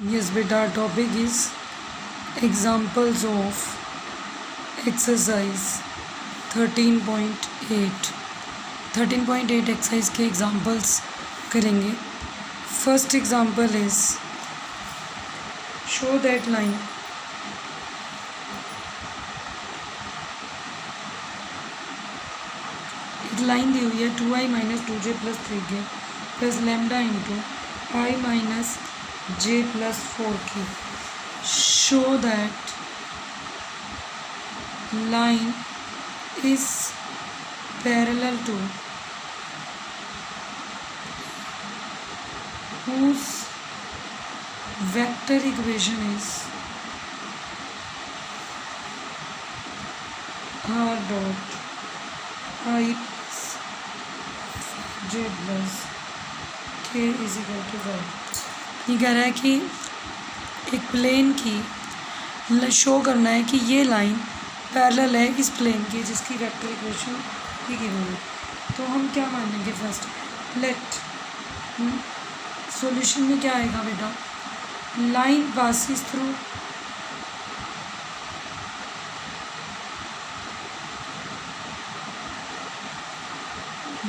Yes, beta, topic is examples of exercise 13.8 exercise के examples करेंगे. First example is show that line एक line दी हुई है 2i minus 2j plus 3k plus lambda into i minus j plus 4k. Show that line is parallel to whose vector equation is r dot I plus j plus k is equal to 1. ये कह रहा है कि एक plane की show करना है कि ये लाइन पैरेलल है इस प्लेन की जिसकी वेक्टर इक्वेशन ही गिवन है. तो हम क्या मानेंगे फर्स्ट लेट सॉल्यूशन में क्या आएगा बेटा लाइन पासिस थ्रू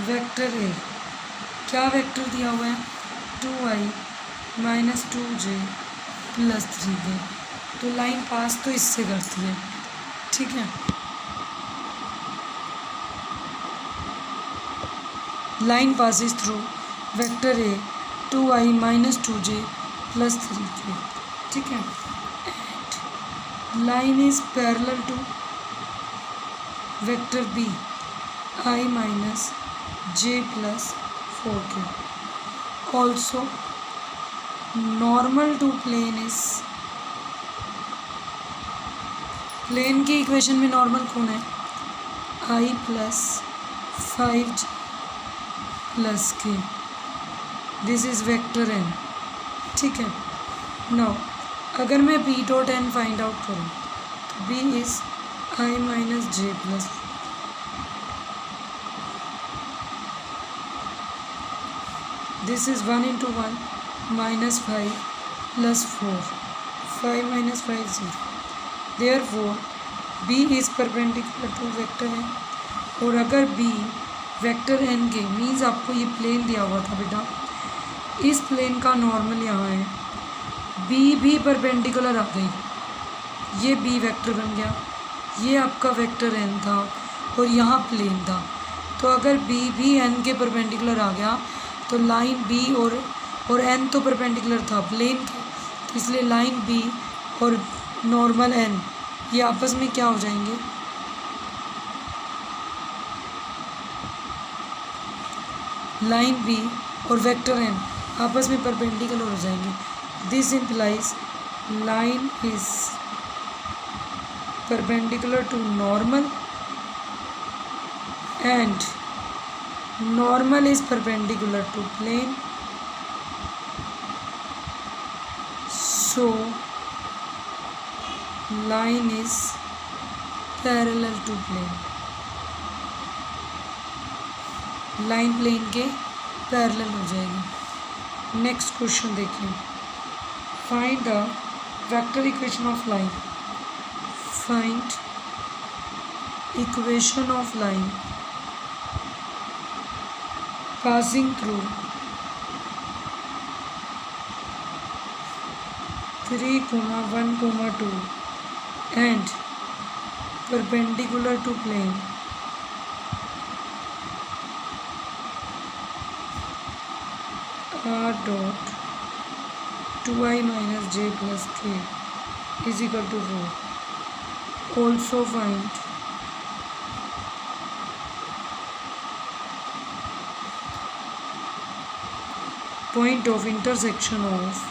वेक्टर ए. क्या वेक्टर दिया हुआ है 2i minus 2j plus 3k. तो लाइन पास तो इससे करती है, ठीक है. Line passes through vector A 2i minus 2j plus 3k, ठीक है. And line is parallel to vector B i minus j plus 4k. Also normal to plane is plane की इक्वेशन में नॉर्मल कौन है i plus 5j plus k. This is vector n, ठीक है. Now अगर मैं b dot n find out करूँ तो b is i minus j plus. This is 1 into 1 minus 5 plus 4 5 minus 5 0. Therefore B is perpendicular to vector n. और अगर B vector n के means आपको ये प्लेन दिया हुआ था बेटा, इस प्लेन का नॉर्मल यहाँ है, B भी परपेंडिकुलर आ गई, ये B वेक्टर बन गया, ये आपका वेक्टर n था और यहाँ प्लेन था. तो अगर B भी n के परपेंडिकुलर आ गया तो लाइन B और n तो परपेंडिकुलर था प्लेन के, तो इसलिए लाइन B और नॉर्मल n ये आपस में क्या हो जाएंगे लाइन B और वेक्टर n आपस में परपेंडिकुलर हो जाएंगे. This implies line is perpendicular to normal and normal is perpendicular to plane. So line is parallel to plane. Line plane के पैरेलल हो जाएगी. नेक्स्ट क्वेश्चन देखिए. Find the vector equation of line. Find equation of line passing through 3, 1, 2 and perpendicular to plane. R dot 2i minus j plus k is equal to 4. Also find point of intersection of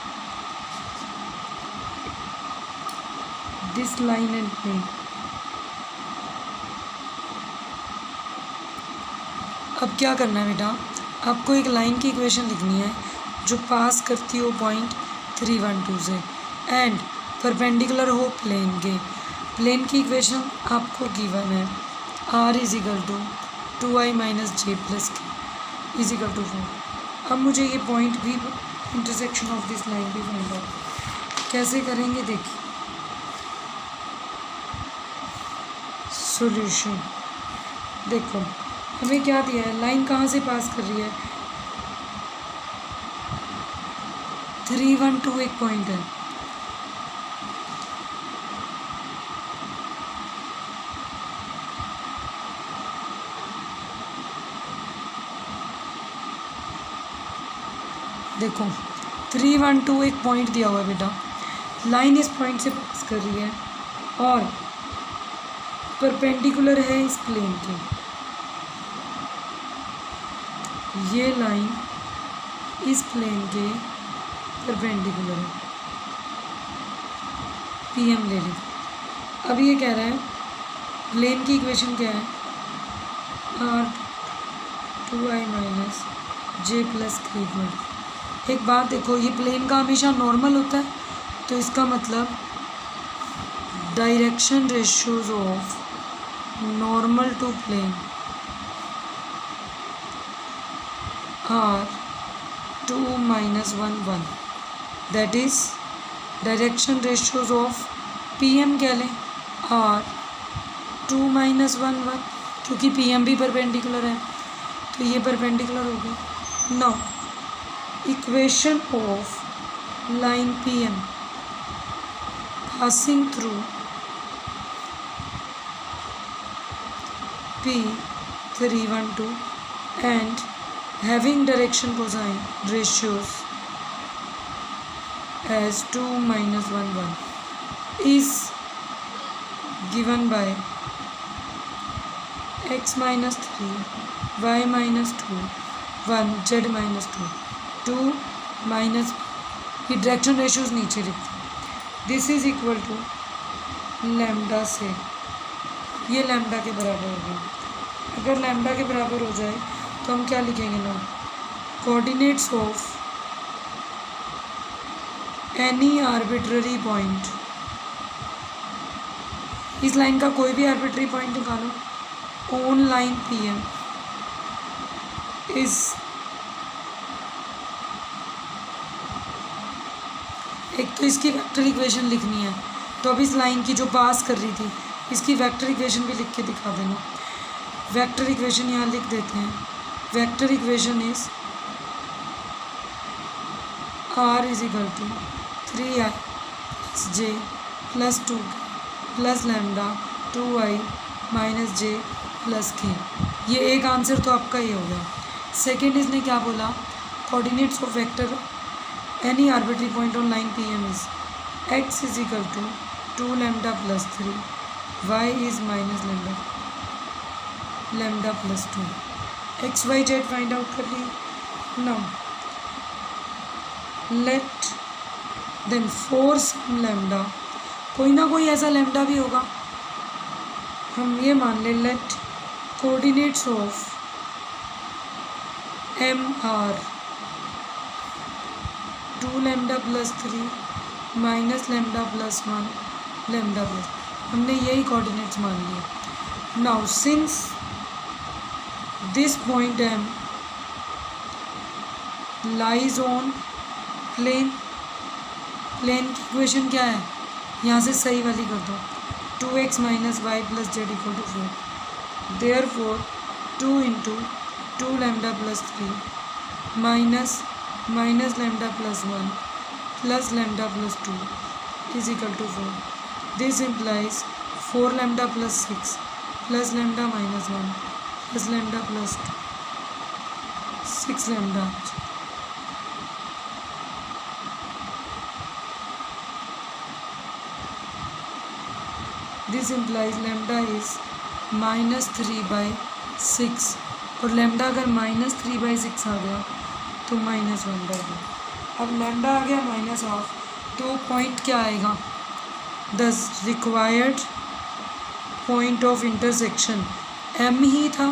this line and plane. अब क्या करना है बेटा, आपको एक line की equation लिखनी है जो पास करती हो पॉइंट 312 से एंड परपेंडिकुलर हो प्लेन के. प्लेन की इक्वेशन आपको गिवन है r is equal to 2i minus j plus K is equal to 4. अब मुझे ये पॉइंट भी इंटरसेक्शन ऑफ दिस लाइन भी फाइंड आउट. कैसे करेंगे देखिए। सॉल्यूशन देखो, हमें क्या दिया है, लाइन कहाँ से पास कर रही है, 3 1 2 एक पॉइंट है। देखो 3 1 2 एक पॉइंट दिया हुआ है बेटा, लाइन इस पॉइंट से पास कर रही है और परपेंडिकुलर है इस प्लेन के। ये लाइन इस प्लेन के परपेंडिकुलर है, PM ले ली। अब ये कह रहा है प्लेन की इक्वेशन क्या है, R2i minus J plus k। एक बात देखो, ये प्लेन का हमेशा नॉर्मल होता है, तो इसका मतलब direction ratios of normal to plane are 2 minus 1 1, that is direction ratios of PM क्या लें, R 2 minus 1 1, क्योंकि PM भी परपेंडिकुलर है तो ये परपेंडिकुलर हो गई। Now equation of line PM passing through P312 and having direction cosine ratios as 2 minus 1 1 is given by x minus 3 y minus 2 1 z minus 2 2 minus, ये डायरेक्शन रेशियोज नीचे लिखते हैं। This is equal to lambda से, ये lambda के बराबर हो गया। अगर लैम्डा के बराबर हो जाए तो हम क्या लिखेंगे ना, coordinates of any arbitrary point, इस लाइन का कोई भी आर्बिट्ररी पॉइंट निकालो ऑन लाइन PM इज, एक तो इसकी वेक्टर इक्वेशन लिखनी है, तो अब इस लाइन की जो पास कर रही थी इसकी वेक्टर इक्वेशन भी लिख के दिखा देना। वेक्टर इक्वेशन यहाँ लिख देते हैं, vector equation is R is equal to 3i plus j plus 2 plus lambda 2i minus j plus k। ये एक आंसर तो आपका ये हो गया। सेकेंड इसने क्या बोला, coordinates of vector any arbitrary point on line PM is x is equal to 2 lambda plus 3, y is minus lambda plus 2। X Y Z find out कर लिए। Now let then for some lambda, कोई ना कोई ऐसा lambda भी होगा, हम ये मान लें let coordinates of MR 2 lambda plus 3 minus lambda plus 1 lambda plus, हमने यही कोऑर्डिनेट्स मान लिए। Now since this point M lies on plane, plane की इक्वेशन क्या है, यहाँ से सही वाली कर दो, 2x minus y plus z equal to 4, therefore 2 into 2 lambda plus 3 minus lambda plus 1 plus lambda plus 2 is equal to 4। This implies 4 lambda plus 6 plus lambda minus 1 plus lambda plus 2 6 lambda. This implies lambda is -3/6 और lambda अगर -3/6 आ गया तो -1/2। अब lambda आ गया -1/2 तो point क्या आएगा, the required point of intersection M ही था,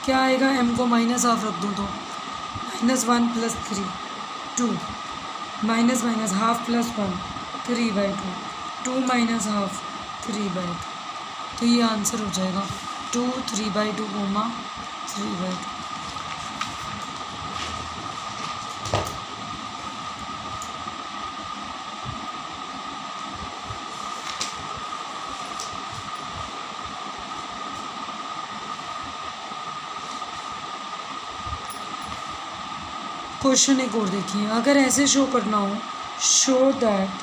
क्या आएगा, M को -1/2 रख दूँ तो -1 plus 3 2 minus minus half plus 1 3/2 2 minus half 3/2, तो ये आंसर हो जाएगा 2 3/2 3/2। क्वेश्चन एक और देखिए, अगर ऐसे शो करना हो, show that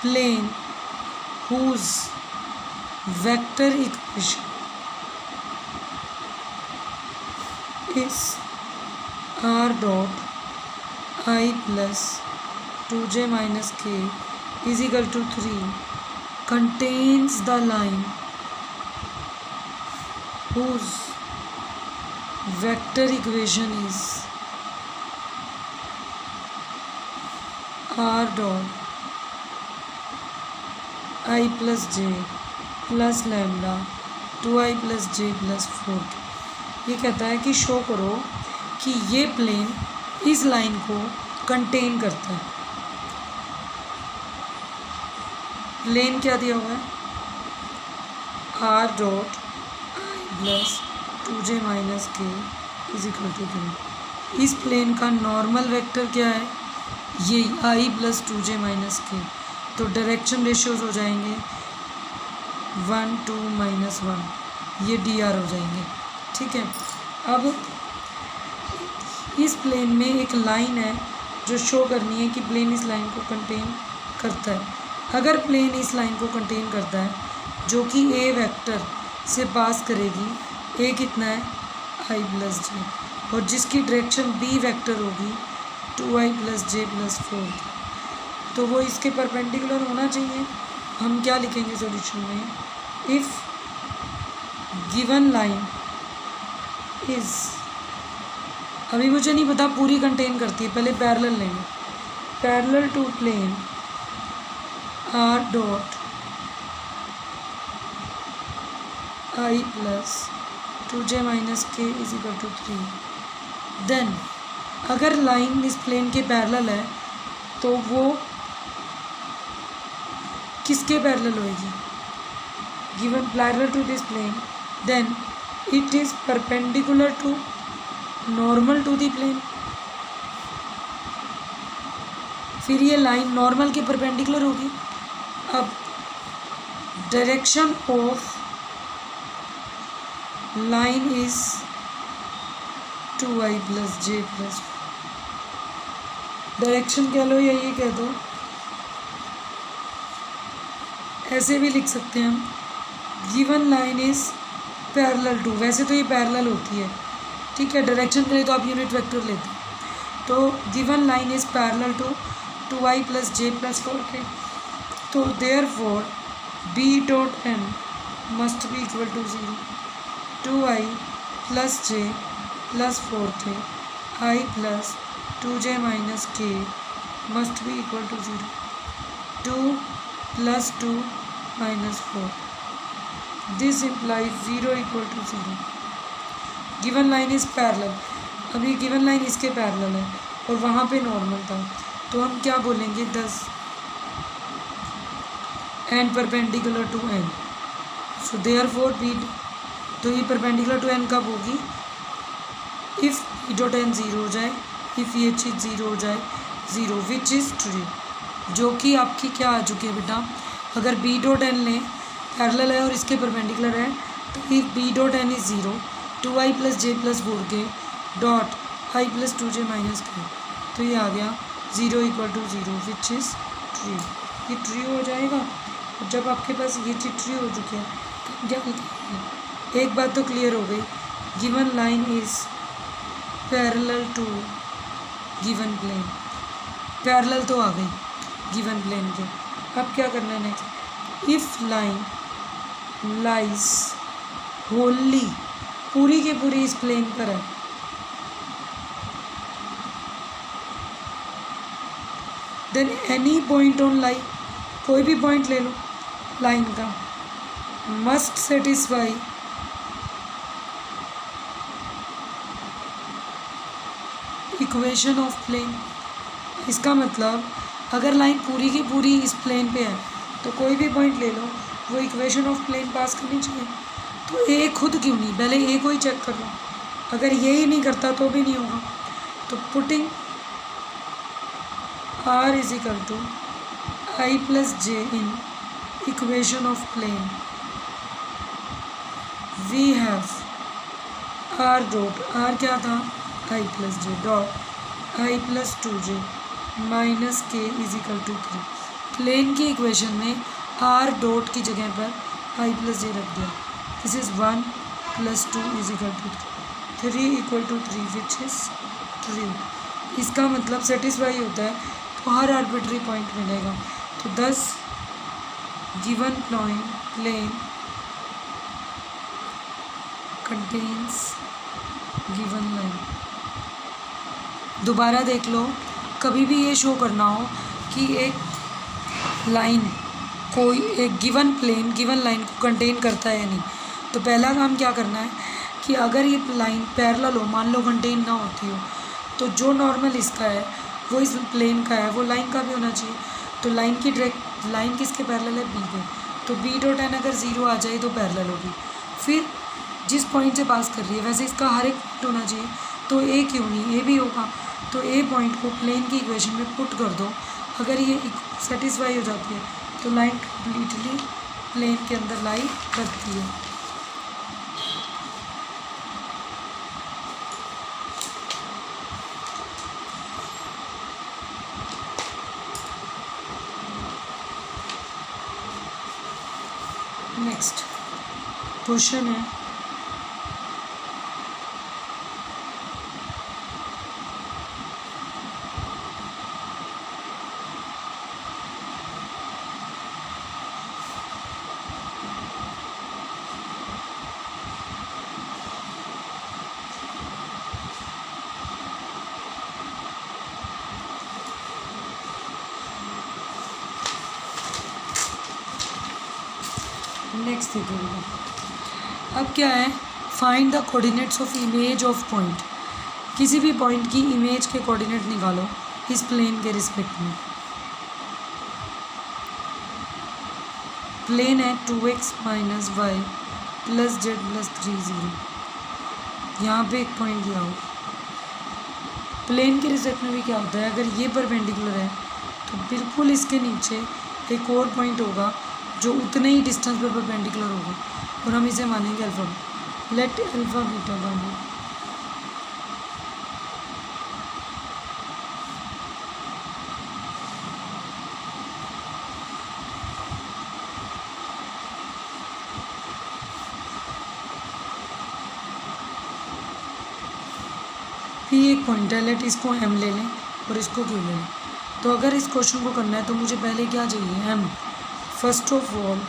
plane whose vector equation is R dot I plus 2j minus के is equal to 3 contains the line whose vector equation is r dot I plus j plus lambda 2i plus j plus 4। ये कहता है कि show करो कि ये plane इस line को कंटेन करता है। प्लेन क्या दिया हुआ है, are dot I plus 2j minus के इज इक्वल टू 3। इस प्लेन का नॉर्मल वेक्टर क्या है, ये आई प्लस 2j माइनस के, तो डायरेक्शन रेशियोज हो जाएंगे 1 2 माइनस 1, ये डी आर हो जाएंगे। ठीक है, अब इस प्लेन में एक लाइन है जो शो करनी है कि प्लेन इस लाइन को कंटेन करता है। अगर प्लेन इस लाइन को कंटेन करता है जो कि ए वेक्टर से पास करेगी, ए कितना है आई प्लस जे, और जिसकी डायरेक्शन बी वेक्टर होगी 2i प्लस जे प्लस 4, तो वो इसके परपेंडिकुलर होना चाहिए। हम क्या लिखेंगे सॉल्यूशन में, इफ़ गिवन लाइन इज़, अभी मुझे नहीं पता पूरी कंटेन करती है, पहले पैरेलल लेंगे, parallel to plane r dot I plus 2j minus के इज इक्वल टू 3, देन अगर लाइन इस प्लेन के पैरेलल है तो वो किसके पैरेलल होएगी, given parallel to this plane, then it is perpendicular to normal to the plane. फिर ये लाइन नॉर्मल के परपेंडिकुलर होगी। अब direction of line is 2i plus j plus, direction कह लो या ये कह दो, ऐसे भी लिख सकते हैं हम, given line is parallel to, वैसे तो ये पैरेलल होती है, ठीक है, डायरेक्शन के लिए तो आप यूनिट वेक्टर लेते हैं, तो given line is parallel to 2i plus j plus 4 k, तो therefore b dot n must be equal to 0, 2i plus j plus 4 k i plus 2j minus k must be equal to 0, 2 plus 2 minus 4, this implies 0 equal to 0। Given line is parallel, अभी given line इसके parallel है और वहाँ पे normal था, तो हम क्या बोलेंगे 10 and perpendicular to n, so therefore b, तो ये परपेंडिकुलर टू एन कब होगी, इफ़ बी डॉट एन 0 हो जाए, इफ़ ये चीज़ 0 हो जाए 0, विच इज़ ट्रू, जो कि आपकी क्या आ चुकी है बेटा, अगर बी डॉट एन लें पैरेलल है और इसके परपेंडिकुलर है, तो if b dot n is 0, 2i plus j plus 4 k dot I plus 2j minus के, तो ये आ गया 0 equal to 0, which is true, ये ट्रू हो जाएगा। और जब आपके पास ये चीज़ ट्रू हो चुकी है तो क्या लिखेंगे, एक बात तो क्लियर हो गई, given line is parallel to given plane, parallel तो आ गई गिवन प्लेन के। अब क्या करना है next, if line lies wholly, पूरी के पूरी इस प्लेन पर है, then any point on line, कोई भी पॉइंट ले लो लाइन का, must satisfy equation of plane. इसका मतलब अगर लाइन पूरी की पूरी इस प्लेन पे है तो कोई भी पॉइंट ले लो, वो इक्वेशन ऑफ प्लेन पास करनी चाहिए। तो ए खुद क्यों नहीं, पहले ए को ही चेक कर लो, अगर ये ही नहीं करता तो भी नहीं होगा। तो putting r is equal to I plus J in equation of plane, we have r dot, r क्या था I plus J dot I plus 2j minus के इज इक्वल टू 3। प्लेन की इक्वेशन में आर डॉट की जगह पर I plus J रख दिया। This is 1 plus 2 is equal to 3 equal to 3 which is true. इसका मतलब सेटिस्फाई होता है तो हर आर्बिट्री पॉइंट मिलेगा। तो 10 given plane contains given line. दोबारा देख लो, कभी भी ये शो करना हो कि एक लाइन कोई एक गिवन प्लेन गिवन लाइन को कंटेन करता है या नहीं, तो पहला काम क्या करना है कि अगर ये लाइन पैरेलल हो, मान लो कंटेन ना होती हो, तो जो नॉर्मल इसका है वो इस प्लेन का है, वो लाइन का भी होना चाहिए। तो लाइन किसके पैरेलल है? बी के। तो बी डॉट एन अगर 0 आ जाए तो पैरेलल होगी। फिर जिस पॉइंट से पास कर रही है वैसे इसका हर एक पॉइंट होना चाहिए, तो ए क्यों नहीं, ए भी होगा। तो ए पॉइंट को प्लेन की इक्वेशन में पुट कर दो। अगर ये सेटिस्फाई हो जाती है तो लाइन कम्प्लीटली प्लेन के अंदर लाई करती है। नेक्स्ट क्वेश्चन है नेक्स्ट देखिए, अब क्या है, find the coordinates of image of point. किसी भी पॉइंट की इमेज के कोऑर्डिनेट निकालो इस प्लेन के रिस्पेक्ट में। प्लेन है 2x minus y plus z plus 3 0। यहाँ पे एक पॉइंट दिया हो। प्लेन के रिस्पेक्ट में भी क्या होता है, अगर ये परपेंडिकुलर है तो बिल्कुल इसके नीचे एक और पॉइंट होगा जो उतने ही डिस्टेंस पर परपेंडिकुलर होगा, और हम इसे मानेंगे alpha. Let alpha beta gamma. P एक पॉइंट है, लेट इसको एम ले लें और इसको क्यू ले लें। तो अगर इस क्वेश्चन को करना है तो मुझे पहले क्या चाहिए, M. First of all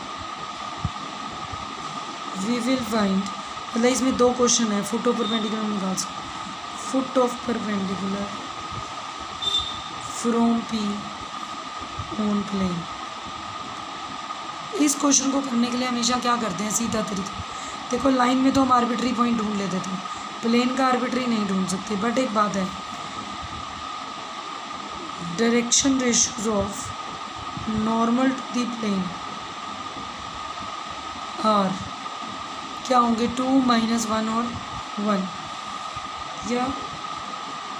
we will find, मतलब इसमें दो क्वेश्चन है, फुट ऑफ परपेंडिकुलर निकाल सकते। Foot of perpendicular from P on plane. इस क्वेश्चन को करने के लिए हमेशा क्या करते हैं, सीधा तरीका। देखो लाइन में तो हम आर्बिट्री पॉइंट ढूंढ लेते थे, प्लेन का आर्बिट्री नहीं ढूंढ सकते। बट एक बात है, direction ratios of normal to the plane are क्या होंगे, 2 माइनस 1 और 1, या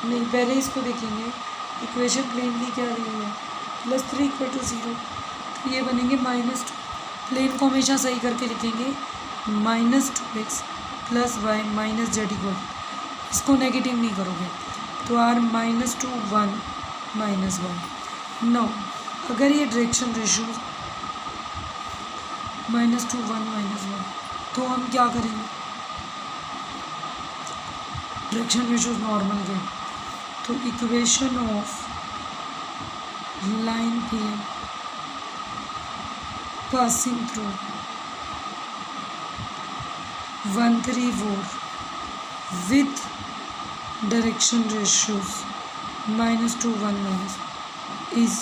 नहीं, पहले इसको देखेंगे। इक्वेशन प्लेन की क्या दी हुई है, +3 इक्वल टू 0, तो ये बनेंगे -2। प्लेन को हमेशा सही करके लिखेंगे, -2x plus y minus z equal, इसको नेगेटिव नहीं करोगे तो आर -2 1 -1। नो, अगर ये डायरेक्शन रेशियो -2 1 -1, तो हम क्या करेंगे, डायरेक्शन रेशियो नॉर्मल के, तो equation of line P M passing through 1 3 4 with direction ratios -2 1 is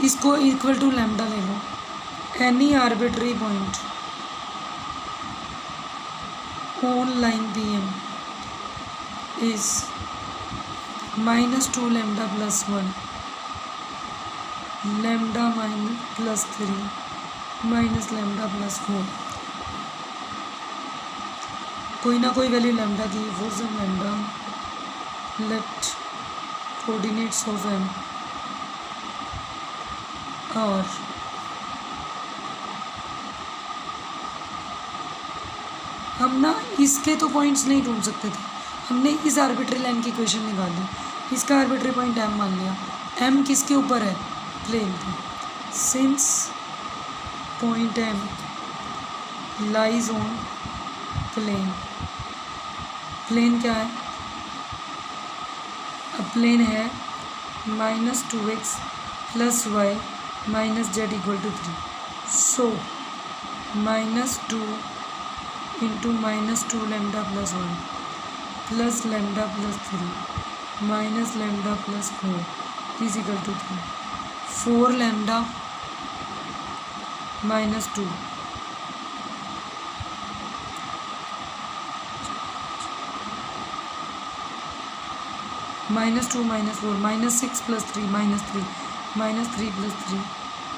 इसको इक्वल टू लैम्डा ले लो। Any arbitrary point on line P M is -2 lambda plus 1 lambda plus 3 minus lambda plus 4। कोई ना कोई value lambda की, वो सब lambda. Let coordinates of M और हम ना इसके तो पॉइंट्स नहीं ढूंढ सकते थे, हमने इस आर्बिट्री लाइन की इक्वेशन निकाली, इसका आर्बिट्री पॉइंट m मान लिया। m किसके ऊपर है? प्लेन पे। Since point m lies on plane, plane क्या है? अब प्लेन है -2x + y - z = 3। सो -2 × -2 लैम्डा + 1 + लैम्डा + 3 - लैम्डा + 4 = 3। 4 लैम्डा -2 -2 -4 -6 + 3 -3 -3 + 3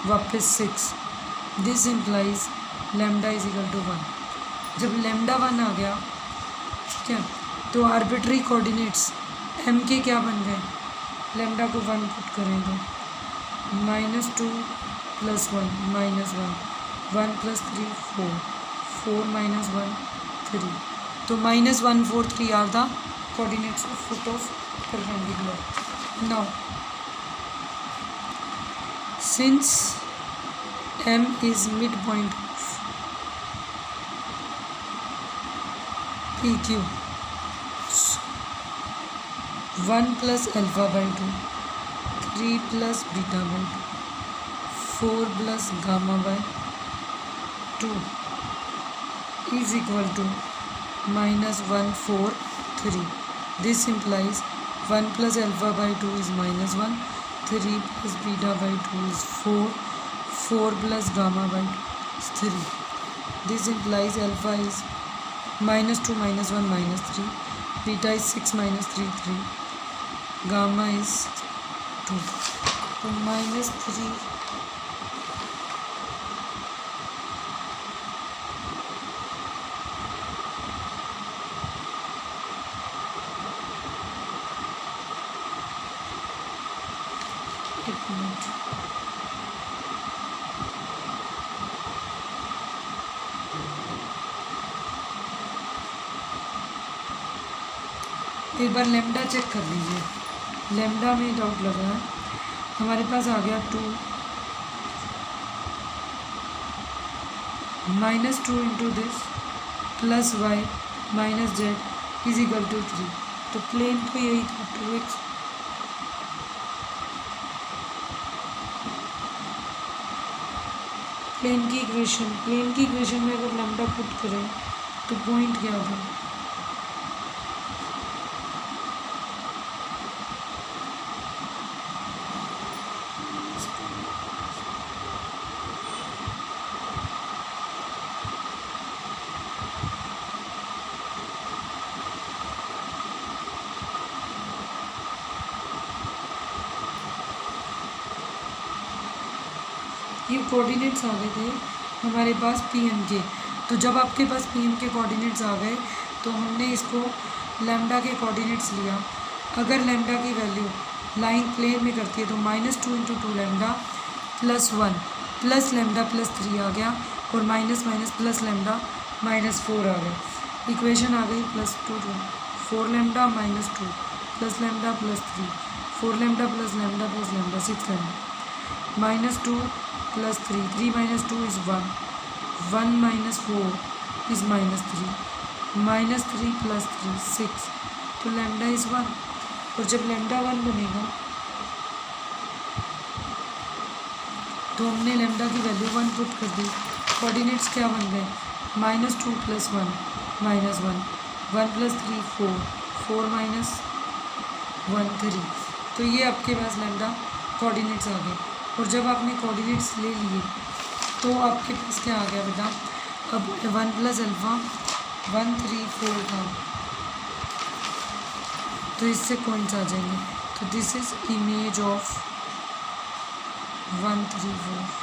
वापस 6। This implies lambda = 1। जब लैम्डा 1 आ गया, ठीक है, तो आर्बिट्री कोऑर्डिनेट्स m के क्या बन गए? लैम्डा को 1 पुट करें तो -2 + 1 -1 1 + 3 4 4 - 1 3। तो -1 4 3 are the coordinates of foot of perpendicular. Now, since m is midpoint of PQ, 1 + alpha by 2, 3 + beta by 2, 4 + gamma by 2 is equal to -1 4 3. This implies 1 + alpha by 2 is -1, 3 + beta by 2 is 4, 4 + gamma by 2 is 3. This implies alpha is -2 -1 -3, beta is 6 -3 3, gamma is 2. तो -3 एक minute, एक बार lambda check कर लीजिए। Lambda में doubt लग रहा है। हमारे पास आ गया 2 -2 × दिस + y - z = 3। तो प्लेन तो यही था 2x। प्लेन की इक्वेशन में अगर लैम्डा पुट करें तो पॉइंट क्या था? ये कोऑर्डिनेट्स आ गए थे हमारे पास PM के। तो जब आपके पास PM के कोऑर्डिनेट्स आ गए तो हमने इसको लैम्डा के कोऑर्डिनेट्स लिया। अगर लैम्डा की वैल्यू लाइन प्लेन में करती है तो -2 × 2 लैम्डा + 1 + लैम्डा + 3 आ गया, और माइनस प्लस लैम्डा -4 आ गया। इक्वेशन आ गई +2 4 lambda -2 + lambda + 3 4 lambda + lambda + lambda 6 lambda -2 + 3 3 - 2 is 1 1 - 4 is -3 -3 + 3 6। तो लैम्डा इज़ 1, और जब लैम्डा 1 बनेगा तो हमने लैम्डा की वैल्यू 1 पुट कर दी। कोऑर्डिनेट्स क्या बन गए? -2 + 1 -1 1 + 3 4 4 - 1 3। तो ये आपके पास लैम्डा कोऑर्डिनेट्स आ गए। और जब आपने कोऑर्डिनेट्स ले लिए तो आपके पास क्या आ गया बेटा? अब 1 + अल्फ़ा 1 3 4 था, तो इससे पॉइंट्स आ जाएंगे। तो दिस इज इमेज ऑफ 1 3 4।